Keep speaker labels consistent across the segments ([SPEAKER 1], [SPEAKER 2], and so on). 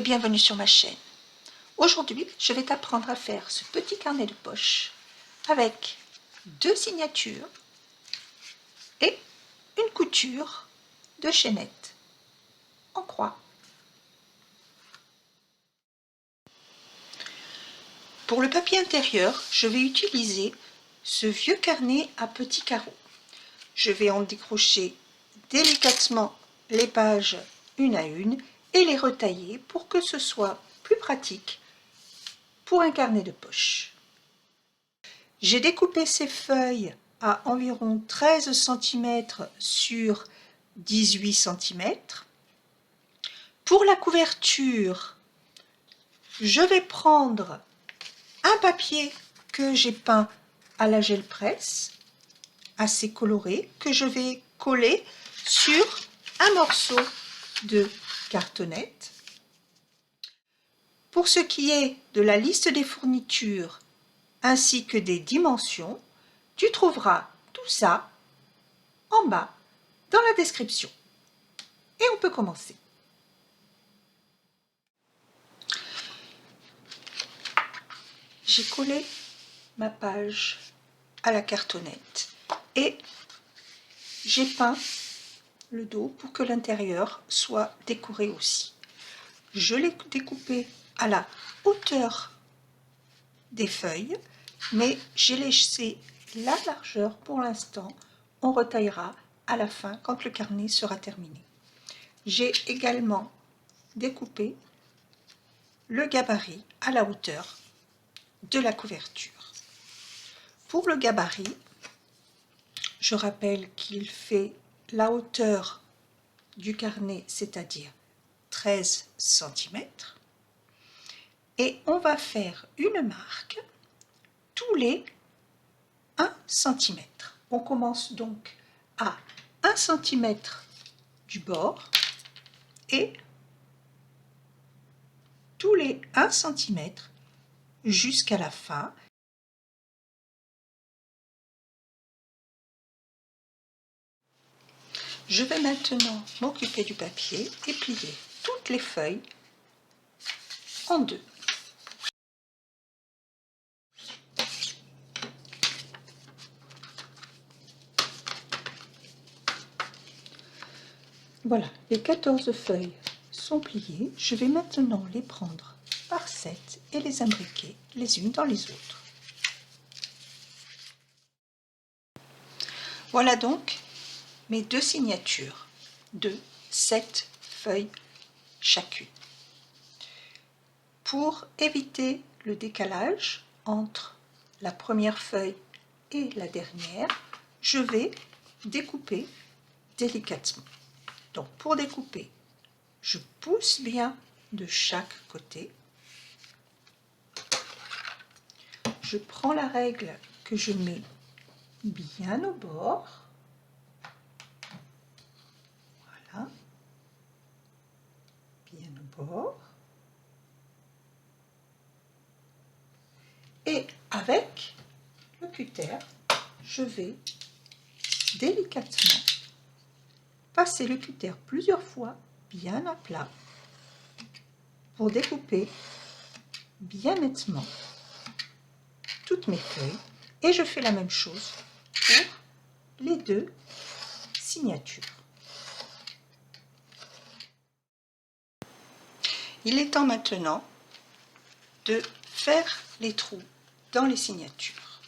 [SPEAKER 1] bienvenue sur ma chaîne. Aujourd'hui, je vais t'apprendre à faire ce petit carnet de poche avec 2 signatures et une couture de chaînette en croix. Pour le papier intérieur, je vais utiliser ce vieux carnet à petits carreaux. Je vais en décrocher délicatement les pages une à une et les retailler pour que ce soit plus pratique pour un carnet de poche. J'ai découpé ces feuilles à environ 13 cm sur 18 cm. Pour la couverture, je vais prendre un papier que j'ai peint à la gel presse, assez coloré, que je vais coller sur un morceau de cartonnette. Pour ce qui est de la liste des fournitures ainsi que des dimensions, tu trouveras tout ça en bas dans la description. Et on peut commencer. J'ai collé ma page à la cartonnette et j'ai peint le dos pour que l'intérieur soit décoré aussi. Je l'ai découpé à la hauteur des feuilles, mais j'ai laissé la largeur pour l'instant. On retaillera à la fin quand le carnet sera terminé. J'ai également découpé le gabarit à la hauteur de la couverture. Pour le gabarit, je rappelle qu'il fait la hauteur du carnet, c'est-à-dire 13 cm. Et on va faire une marque tous les 1 cm. On commence donc à 1 cm du bord et tous les 1 cm jusqu'à la fin. Je vais maintenant m'occuper du papier et plier toutes les feuilles en deux. Voilà, les 14 feuilles sont pliées. Je vais maintenant les prendre par 7 et les imbriquer les unes dans les autres. Voilà donc mes 2 signatures de 7 feuilles chacune. Pour éviter le décalage entre la première feuille et la dernière, je vais découper délicatement. Donc pour découper, je pousse bien de chaque côté. Je prends la règle que je mets bien au bord. Voilà. Bien au bord. Et avec le cutter, je vais délicatement passer le cutter plusieurs fois bien à plat pour découper bien nettement toutes mes feuilles. Et je fais la même chose pour les 2 signatures. Il est temps maintenant de faire les trous dans les signatures.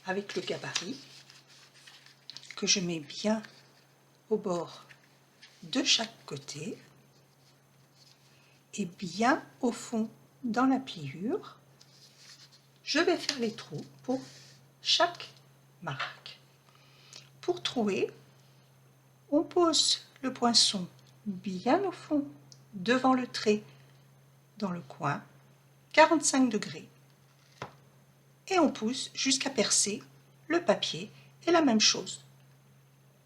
[SPEAKER 1] Avec le gabarit que je mets bien au bord de chaque côté et bien au fond dans la pliure, je vais faire les trous pour chaque marque. Pour trouer, on pose le poinçon bien au fond devant le trait dans le coin, 45 degrés, et on pousse jusqu'à percer le papier et la même chose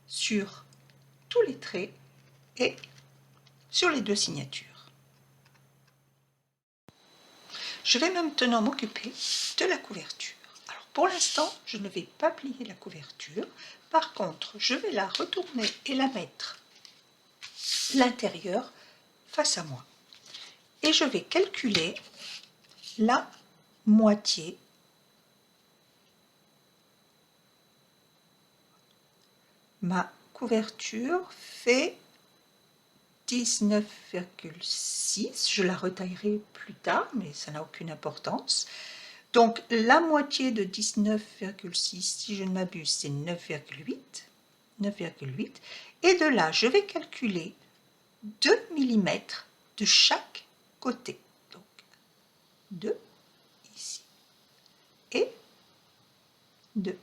[SPEAKER 1] sur tous les traits et sur les 2 signatures. Je vais maintenant m'occuper de la couverture. Alors pour l'instant, je ne vais pas plier la couverture. Par contre, je vais la retourner et la mettre l'intérieur face à moi. Et je vais calculer la moitié ma couverture fait 19,6. Je la retaillerai plus tard, mais ça n'a aucune importance. Donc la moitié de 19,6, si je ne m'abuse, c'est 9,8. 9,8. Et de là, je vais calculer 2 mm de chaque côté. Donc 2 ici et 2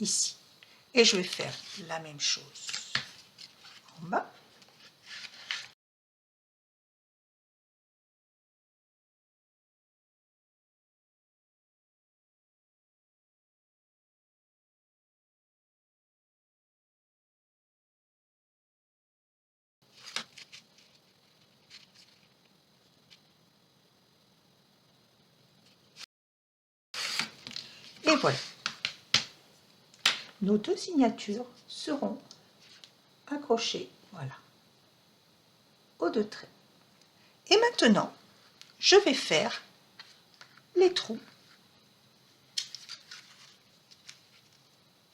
[SPEAKER 1] ici. Et je vais faire la même chose en bas. Et voilà. Nos deux signatures seront accrochées, voilà, aux deux traits. Et maintenant, je vais faire les trous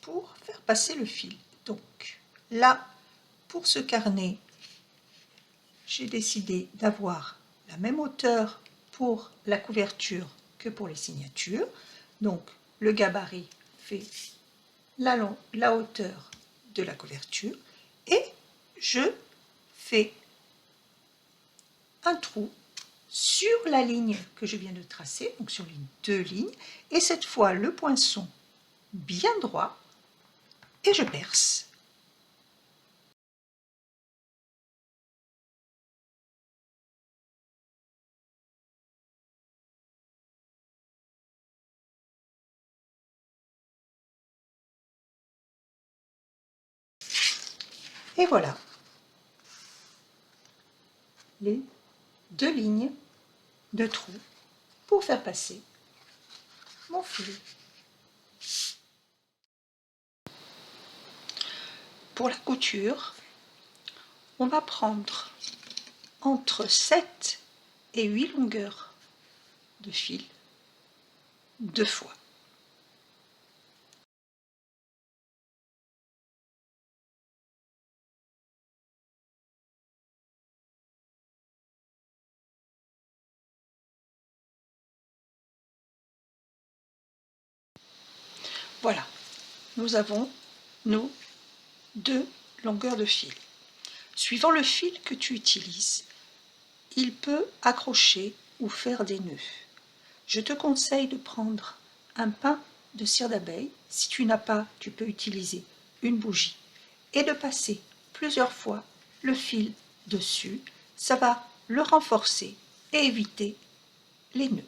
[SPEAKER 1] pour faire passer le fil. Donc là, pour ce carnet, j'ai décidé d'avoir la même hauteur pour la couverture que pour les signatures. Donc le gabarit fait la hauteur de la couverture et je fais un trou sur la ligne que je viens de tracer, donc sur les deux lignes, et cette fois le poinçon bien droit et je perce. Et voilà les deux lignes de trous pour faire passer mon fil. Pour la couture, on va prendre entre 7 et 8 longueurs de fil 2 fois. Voilà, nous avons nos deux longueurs de fil. Suivant le fil que tu utilises, il peut accrocher ou faire des nœuds. Je te conseille de prendre un pain de cire d'abeille. Si tu n'as pas, tu peux utiliser une bougie et de passer plusieurs fois le fil dessus. Ça va le renforcer et éviter les nœuds.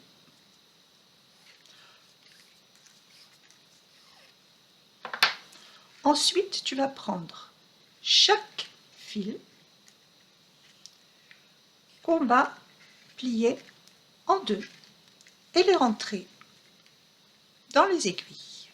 [SPEAKER 1] Ensuite, tu vas prendre chaque fil qu'on va plier en deux et les rentrer dans les aiguilles.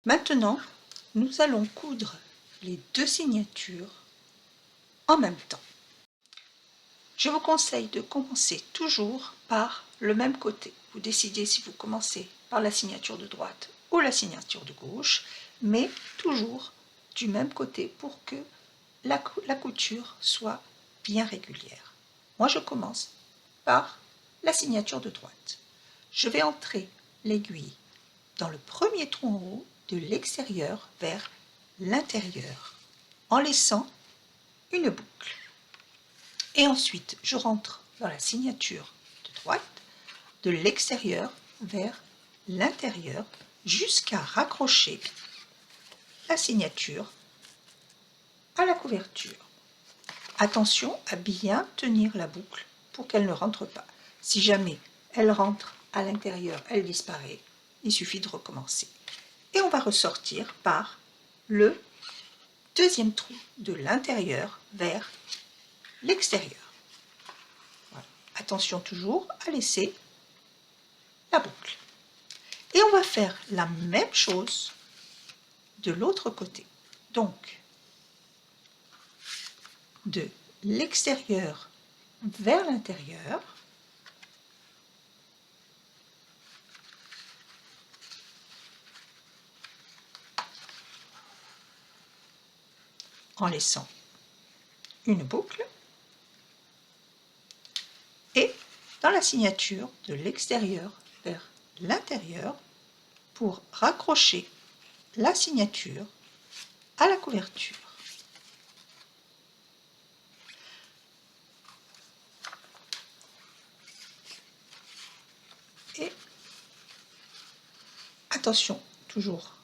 [SPEAKER 1] Maintenant, nous allons coudre les deux signatures en même temps. Je vous conseille de commencer toujours par le même côté. Vous décidez si vous commencez par la signature de droite ou la signature de gauche, mais toujours du même côté pour que la couture soit bien régulière. Moi, je commence par la signature de droite. Je vais entrer l'aiguille dans le premier trou en haut de l'extérieur vers l'intérieur en laissant une boucle. Et ensuite, je rentre dans la signature de droite, de l'extérieur vers l'intérieur, jusqu'à raccrocher la signature à la couverture. Attention à bien tenir la boucle pour qu'elle ne rentre pas. Si jamais elle rentre à l'intérieur, elle disparaît. Il suffit de recommencer. Et on va ressortir par le deuxième trou de l'intérieur vers l'extérieur. Voilà. attention toujours à laisser la boucle. Et on va faire la même chose de l'autre côté. Donc, de l'extérieur vers l'intérieur, en laissant une boucle, et dans la signature de l'extérieur vers l'intérieur pour raccrocher la signature à la couverture. Et attention toujours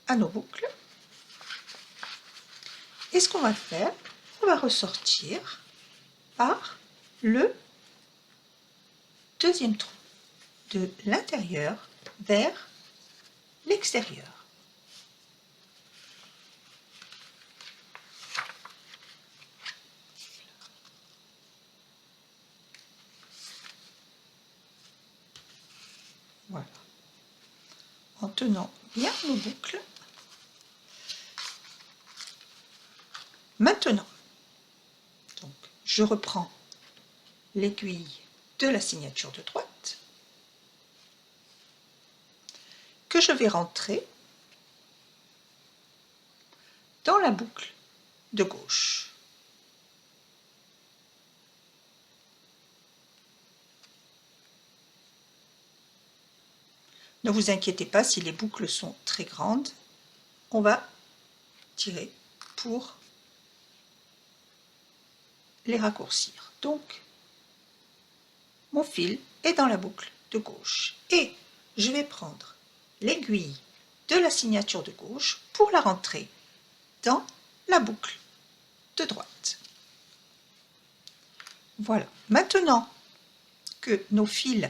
[SPEAKER 1] à nos boucles. Et ce qu'on va faire, on va ressortir par le deuxième trou de l'intérieur vers l'extérieur. Voilà. En tenant bien nos boucles. Maintenant, donc, je reprends l'aiguille de la signature de droite que je vais rentrer dans la boucle de gauche. Ne vous inquiétez pas si les boucles sont très grandes, on va tirer pour les raccourcir. Donc, mon fil est dans la boucle de gauche et je vais prendre l'aiguille de la signature de gauche pour la rentrer dans la boucle de droite. Voilà. Maintenant que nos fils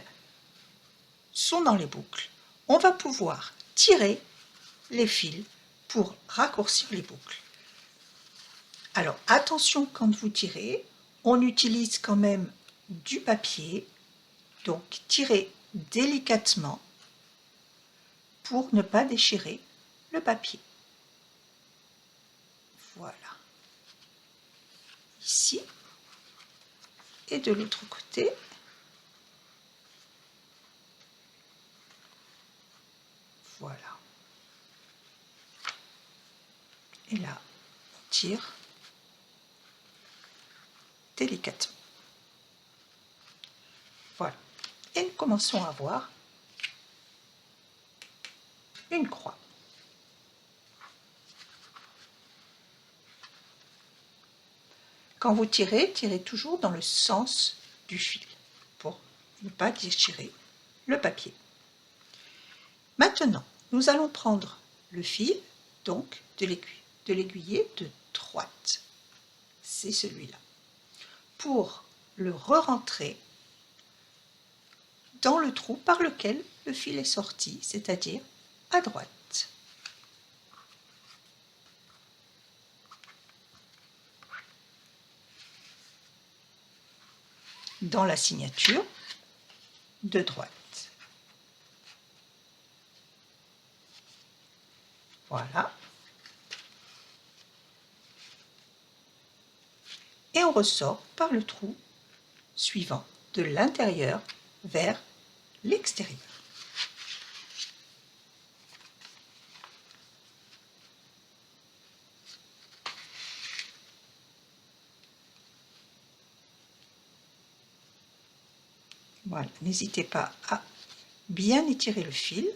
[SPEAKER 1] sont dans les boucles, on va pouvoir tirer les fils pour raccourcir les boucles. Alors attention quand vous tirez, on utilise quand même du papier, donc tirez délicatement pour ne pas déchirer le papier. Voilà. Ici et de l'autre côté. Voilà. Et là, on tire délicatement. Voilà. Et nous commençons à voir une croix. Quand vous tirez, tirez toujours dans le sens du fil pour ne pas déchirer le papier. Maintenant, nous allons prendre le fil, donc de l'aiguillet de droite. C'est celui-là. Pour le re-rentrer dans le trou par lequel le fil est sorti, c'est-à-dire à droite. Dans la signature de droite. Voilà. Et on ressort par le trou suivant, de l'intérieur vers l'extérieur. Voilà, n'hésitez pas à bien étirer le fil.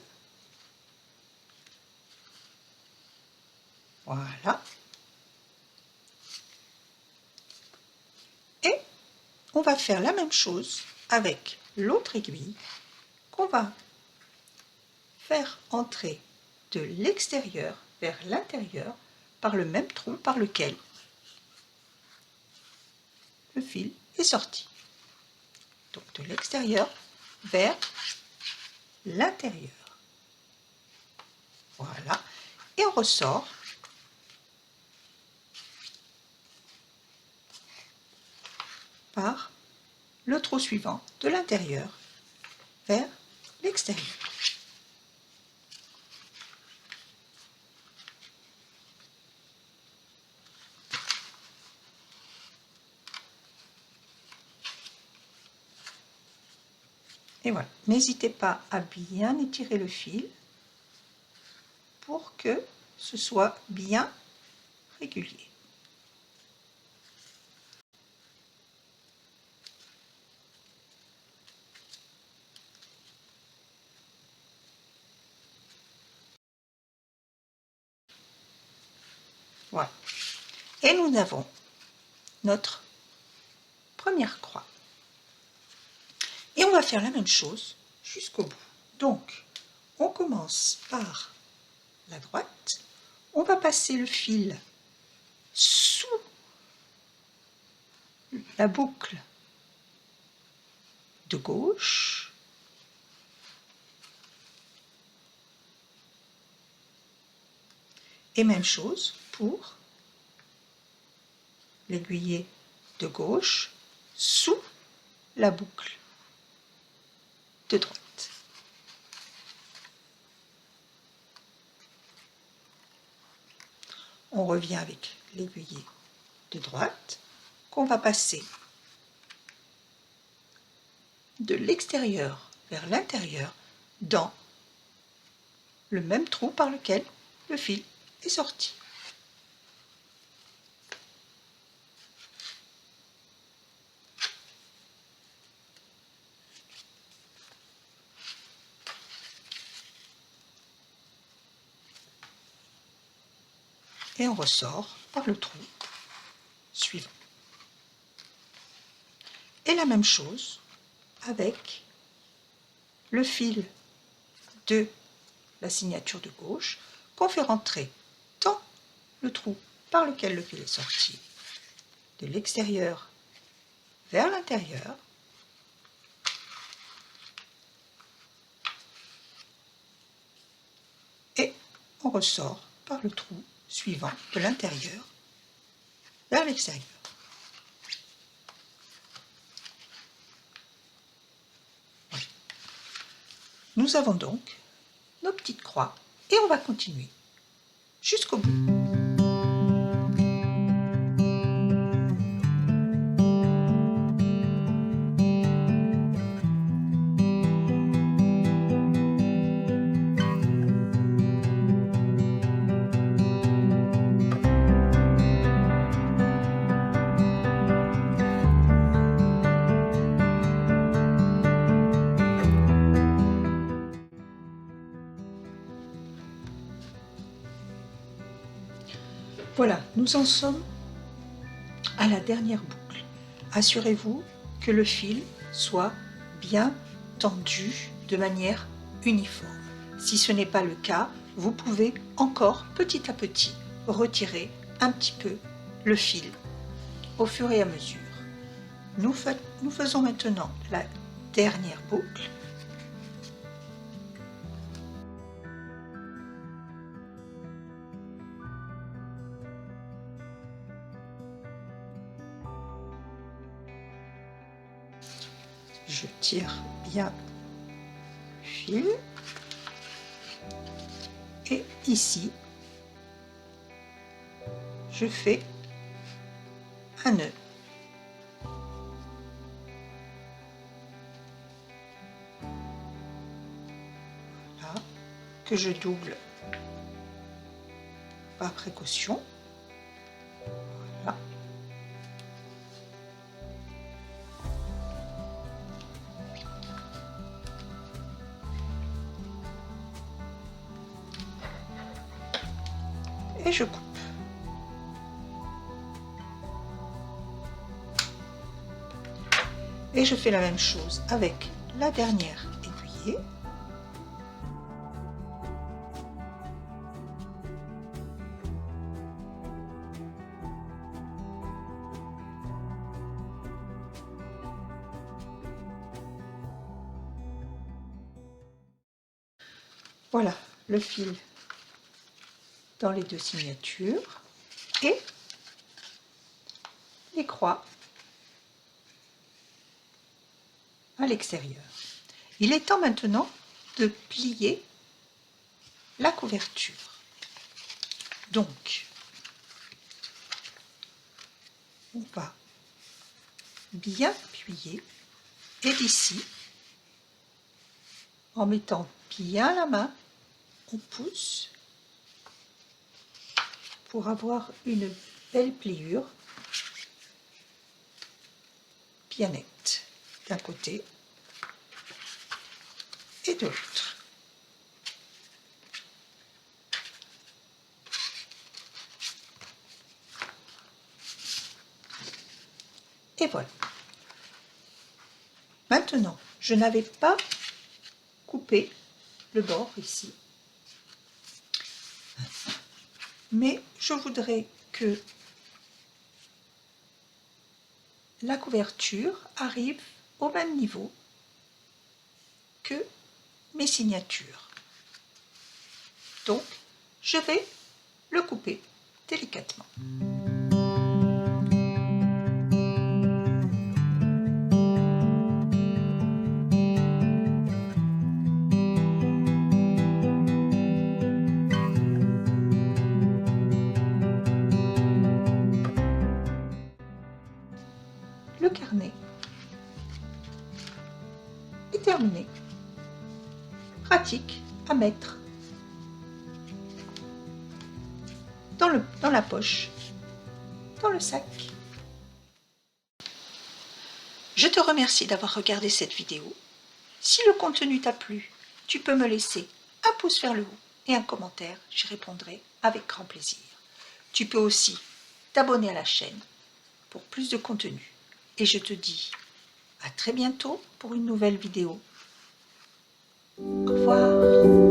[SPEAKER 1] Voilà. Et on va faire la même chose avec l'autre aiguille qu'on va faire entrer de l'extérieur vers l'intérieur par le même trou par lequel le fil est sorti. Donc de l'extérieur vers l'intérieur. Voilà. Et on ressort par le trou suivant de l'intérieur vers l'extérieur. Et voilà, n'hésitez pas à bien étirer le fil pour que ce soit bien régulier. Voilà. Et nous avons notre première croix. Et on va faire la même chose jusqu'au bout. Donc, on commence par la droite. On va passer le fil sous la boucle de gauche. Et même chose pour l'aiguillet de gauche sous la boucle de droite. On revient avec l'aiguillet de droite qu'on va passer de l'extérieur vers l'intérieur dans le même trou par lequel le fil est sorti. Et on ressort par le trou suivant. Et la même chose avec le fil de la signature de gauche qu'on fait rentrer dans le trou par lequel le fil est sorti, de l'extérieur vers l'intérieur. Et on ressort par le trou suivant de l'intérieur vers l'extérieur. Voilà. Nous avons donc nos petites croix et on va continuer jusqu'au bout. Voilà, nous en sommes à la dernière boucle. Assurez-vous que le fil soit bien tendu de manière uniforme. Si ce n'est pas le cas, vous pouvez encore petit à petit retirer un petit peu le fil au fur et à mesure. Nous faisons maintenant la dernière boucle. Je tire bien le fil et ici je fais un nœud. Voilà, que je double par précaution. Voilà. Et je coupe. Et je fais la même chose avec la dernière aiguillée. Voilà le fil dans les deux signatures et les croix à l'extérieur. Il est temps maintenant de plier la couverture. Donc, on va bien appuyer et d'ici, en mettant bien la main, on pousse pour avoir une belle pliure bien nette d'un côté et de l'autre. Et voilà. Maintenant, je n'avais pas coupé le bord ici, mais je voudrais que la couverture arrive au même niveau que mes signatures. Donc, je vais le couper délicatement. Le carnet est terminé. Pratique à mettre dans la poche, dans le sac. Je te remercie d'avoir regardé cette vidéo. Si le contenu t'a plu, tu peux me laisser un pouce vers le haut et un commentaire, j'y répondrai avec grand plaisir. Tu peux aussi t'abonner à la chaîne pour plus de contenu. Et je te dis à très bientôt pour une nouvelle vidéo. Au revoir.